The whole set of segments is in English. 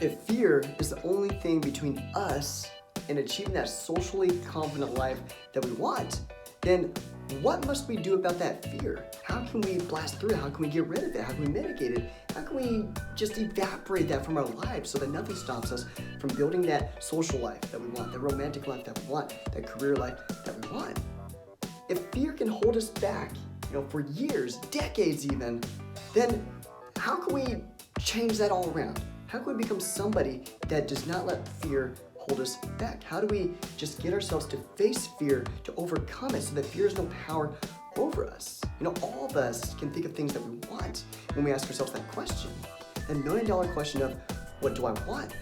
If fear is the only thing between us and achieving that socially confident life that we want, then what must we do about that fear? How can we blast through it? How can we get rid of it? How can we mitigate it? How can we just evaporate that from our lives so that nothing stops us from building that social life that we want, that romantic life that we want, that career life that we want? If fear can hold us back, for years, decades even, then how can we change that all around? How can we become somebody that does not let fear hold us back? How do we just get ourselves to face fear, to overcome it so that fear has no power over us? All of us can think of things that we want when we ask ourselves that question. That $1 million question of, what do I want?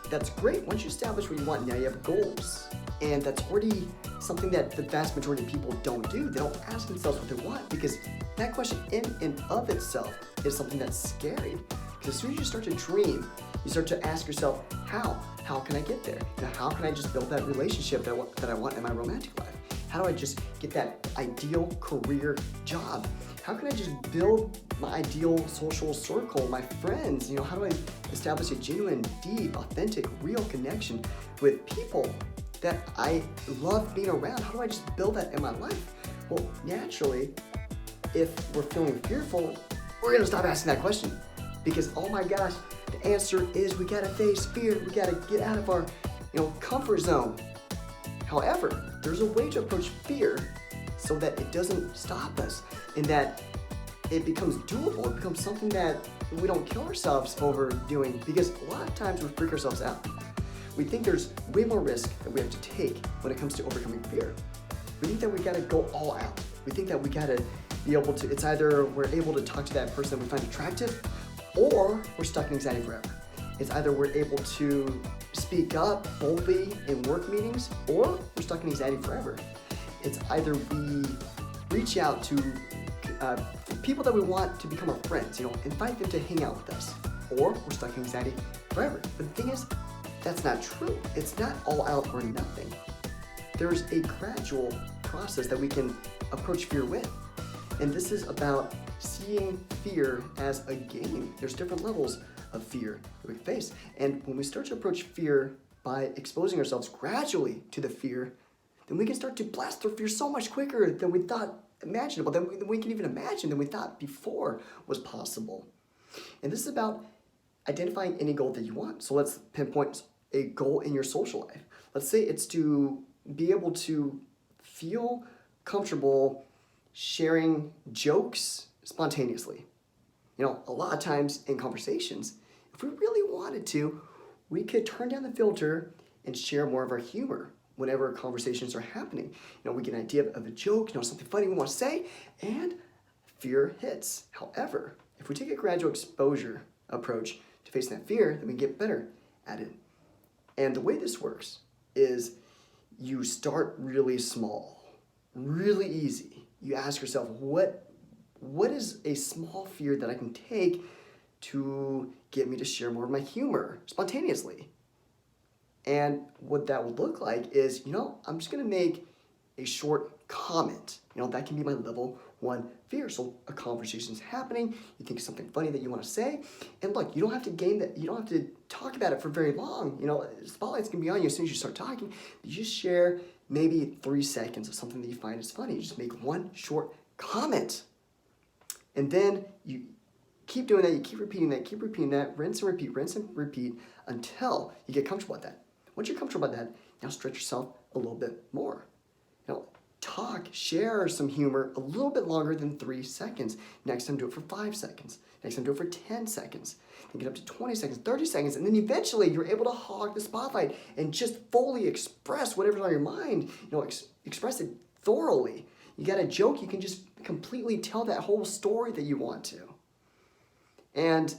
That's great. Once you establish what you want, now you have goals. And that's already something that the vast majority of people don't do. They don't ask themselves what they want because that question in and of itself is something that's scary. Because as soon as you start to dream, you start to ask yourself, how? How can I get there? How can I just build that relationship that I want in my romantic life? How do I just get that ideal career job? How can I just build my ideal social circle, my friends? How do I establish a genuine, deep, authentic, real connection with people that I love being around? How do I just build that in my life? Well, naturally, if we're feeling fearful, we're gonna stop asking that question. Because, oh my gosh, the answer is we gotta face fear. We gotta get out of our, comfort zone. However, there's a way to approach fear so that it doesn't stop us and that it becomes doable. It becomes something that we don't kill ourselves over doing, because a lot of times we freak ourselves out. We think there's way more risk that we have to take when it comes to overcoming fear. We think that we gotta go all out. We think that we gotta be able to, it's either we're able to talk to that person that we find attractive, or we're stuck in anxiety forever. It's either we're able to speak up boldly in work meetings, or we're stuck in anxiety forever. It's either we reach out to people that we want to become our friends, invite them to hang out with us, or we're stuck in anxiety forever. But the thing is, that's not true. It's not all out or nothing. There's a gradual process that we can approach fear with. And this is about seeing fear as a game. There's different levels of fear that we face. And when we start to approach fear by exposing ourselves gradually to the fear, then we can start to blast through fear so much quicker than we thought imaginable, than we can even imagine, than we thought before was possible. And this is about identifying any goal that you want. So let's pinpoint a goal in your social life. Let's say it's to be able to feel comfortable sharing jokes spontaneously. A lot of times in conversations, if we really wanted to, we could turn down the filter and share more of our humor whenever conversations are happening. We get an idea of a joke, something funny we want to say, and fear hits. However, if we take a gradual exposure approach to facing that fear, then we get better at it. And the way this works is you start really small, really easy. You ask yourself, what is a small fear that I can take to get me to share more of my humor spontaneously? And what that would look like is, I'm just gonna make a short comment. That can be my level 1 fear. So a conversation's happening, you think of something funny that you wanna say, and look, you don't have to game that, you don't have to talk about it for very long. Spotlight's gonna be on you as soon as you start talking. You just share maybe 3 seconds of something that you find is funny. You just make one short comment. And then you keep doing that, you keep repeating that, rinse and repeat until you get comfortable with that. Once you're comfortable with that, now stretch yourself a little bit more. Share some humor a little bit longer than 3 seconds. Next time do it for 5 seconds. Next time do it for 10 seconds. Then get up to 20 seconds, 30 seconds, and then eventually you're able to hog the spotlight and just fully express whatever's on your mind. Express it thoroughly. You got a joke, you can just completely tell that whole story that you want to. And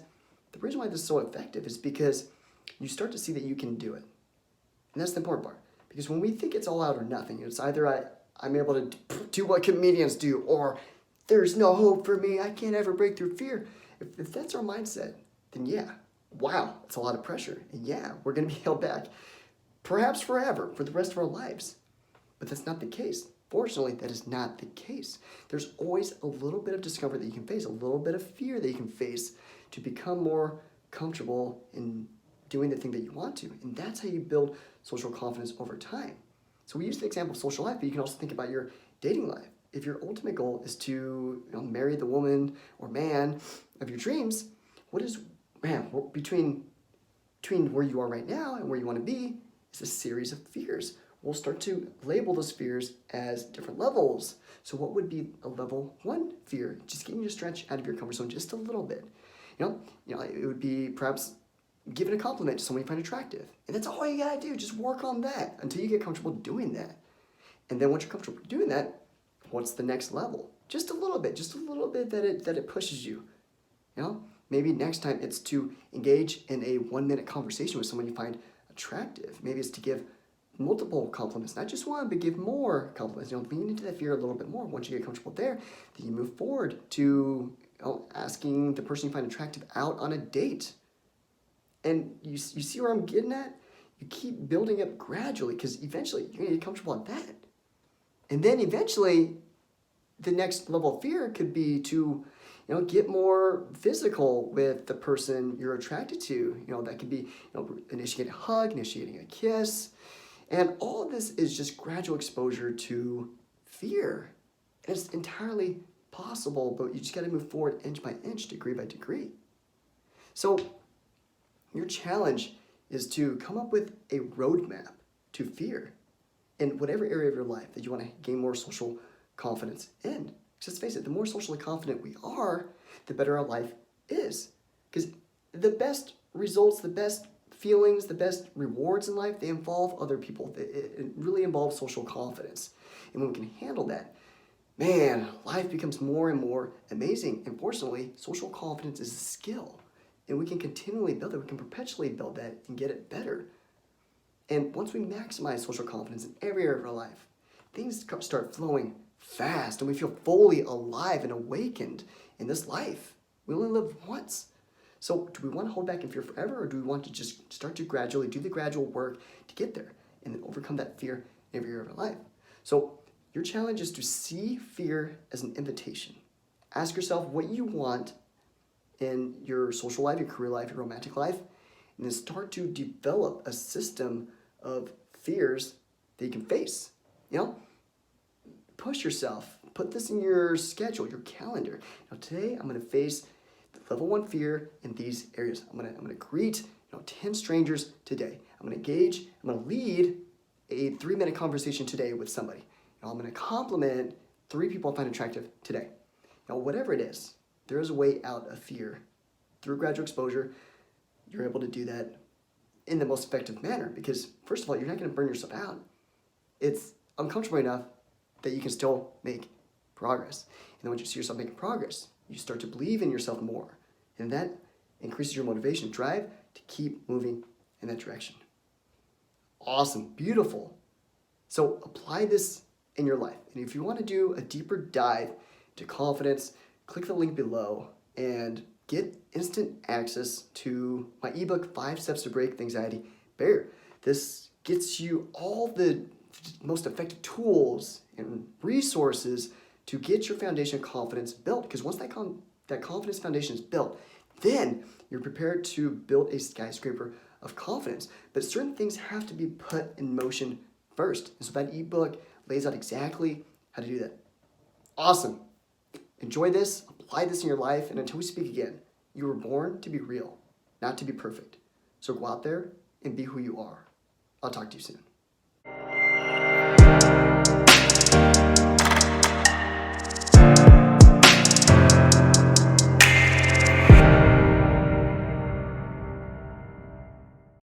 the reason why this is so effective is because you start to see that you can do it. And that's the important part. Because when we think it's all out or nothing, it's either I'm able to do what comedians do, or there's no hope for me, I can't ever break through fear. If that's our mindset, then yeah, wow, it's a lot of pressure. And yeah, we're gonna be held back, perhaps forever, for the rest of our lives. But that's not the case. Fortunately, that is not the case. There's always a little bit of discomfort that you can face, a little bit of fear that you can face to become more comfortable in doing the thing that you want to. And that's how you build social confidence over time. So we use the example of social life, but you can also think about your dating life. If your ultimate goal is to marry the woman or man of your dreams, what is, between where you are right now and where you want to be is a series of fears. We'll start to label those fears as different levels. So what would be a level 1 fear? Just getting you to stretch out of your comfort zone just a little bit. It would be perhaps giving a compliment to someone you find attractive. And that's all you gotta do. Just work on that until you get comfortable doing that. And then once you're comfortable doing that, what's the next level? Just a little bit that it pushes you. Maybe next time it's to engage in a 1-minute conversation with someone you find attractive. Maybe it's to give multiple compliments, not just one, but give more compliments. Lean into that fear a little bit more. Once you get comfortable there, then you move forward to asking the person you find attractive out on a date. And you see where I'm getting at? You keep building up gradually, because eventually you're gonna get comfortable at that. And then eventually, the next level of fear could be to get more physical with the person you're attracted to. That could be initiating a hug, initiating a kiss. And all of this is just gradual exposure to fear. And it's entirely possible, but you just got to move forward inch by inch, degree by degree. So your challenge is to come up with a roadmap to fear in whatever area of your life that you want to gain more social confidence in. Just face it, the more socially confident we are, the better our life is. Because the best results, the best feelings, the best rewards in life, they involve other people. It really involves social confidence. And when we can handle that, man, life becomes more and more amazing. And fortunately, social confidence is a skill. And we can continually build it. We can perpetually build that and get it better. And once we maximize social confidence in every area of our life, things start flowing fast and we feel fully alive and awakened in this life. We only live once. So do we want to hold back in fear forever, or do we want to just start to gradually do the gradual work to get there and then overcome that fear in every area of our life? So your challenge is to see fear as an invitation. Ask yourself what you want in your social life, your career life, your romantic life, and then start to develop a system of fears that you can face. Push yourself. Put this in your schedule, your calendar. Now today I'm going to face the level 1 fear in these areas. I'm going to greet 10 strangers today. I'm going to engage. I'm going to lead a 3-minute conversation today with somebody. I'm going to compliment 3 people I find attractive today. Whatever it is, there is a way out of fear. Through gradual exposure, you're able to do that in the most effective manner, because first of all, you're not going to burn yourself out. It's uncomfortable enough that you can still make progress. And then once you see yourself making progress, you start to believe in yourself more. And that increases your motivation, drive to keep moving in that direction. Awesome, beautiful. So apply this in your life. And if you want to do a deeper dive to confidence, click the link below and get instant access to my ebook, 5 Steps to Break the Anxiety Barrier. This gets you all the most effective tools and resources to get your foundation of confidence built. Because once that confidence foundation is built, then you're prepared to build a skyscraper of confidence. But certain things have to be put in motion first. And so that ebook lays out exactly how to do that. Awesome. Enjoy this, apply this in your life, and until we speak again, you were born to be real, not to be perfect. So go out there and be who you are. I'll talk to you soon.